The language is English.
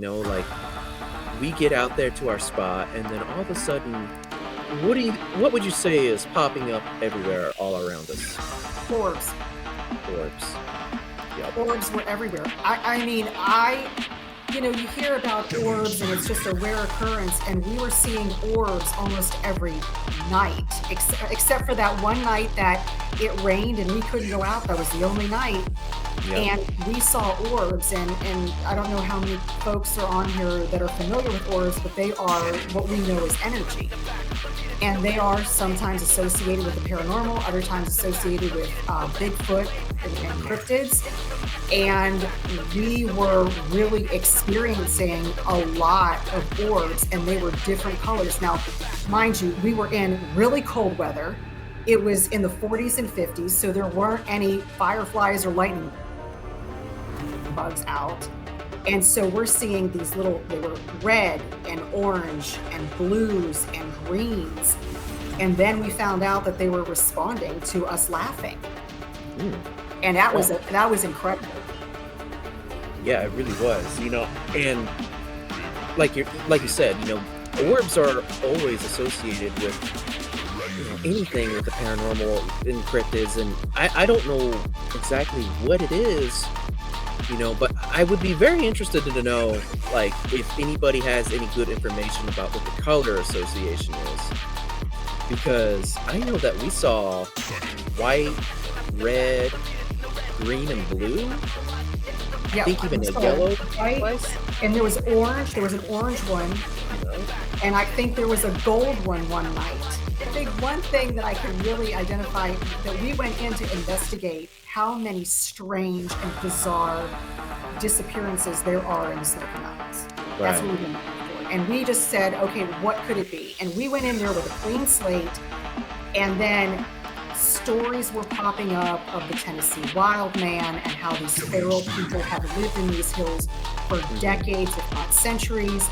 Like we get out there to our spot, and then all of a sudden, what would you say is popping up everywhere, all around us? Orbs. Orbs. Yep. Orbs were everywhere. I mean, you hear about orbs and it's just a rare occurrence, and we were seeing orbs almost every night, except for that one night that it rained and we couldn't go out. That was the only night. Yep. And we saw orbs, and I don't know how many folks are on here that are familiar with orbs, but they are what we know as energy. And they are sometimes associated with the paranormal, other times associated with Bigfoot and cryptids. And we were really experiencing a lot of orbs, and they were different colors. Now, mind you, we were in really cold weather. It was in the 40s and 50s, so there weren't any fireflies or lightning bugs out. And so we're seeing these they were red and orange and blues and greens. And then we found out that they were responding to us laughing. Mm. And that was incredible. Yeah, it really was. And like you said, orbs are always associated with anything with the paranormal and cryptids, and I don't know exactly what it is, but I would be very interested to know, like, if anybody has any good information about what the color association is, because I know that we saw white, red, green, and blue. Yeah, I think even a yellow twice. And there was orange. There was an orange one, and I think there was a gold one night. I think one thing that I can really identify, that we went in to investigate how many strange and bizarre disappearances there are in the Smoky Mountains. That's what we went for. And we just said, okay, what could it be? And we went in there with a clean slate, and then stories were popping up of the Tennessee wild man and how these feral people have lived in these hills for decades, if not centuries.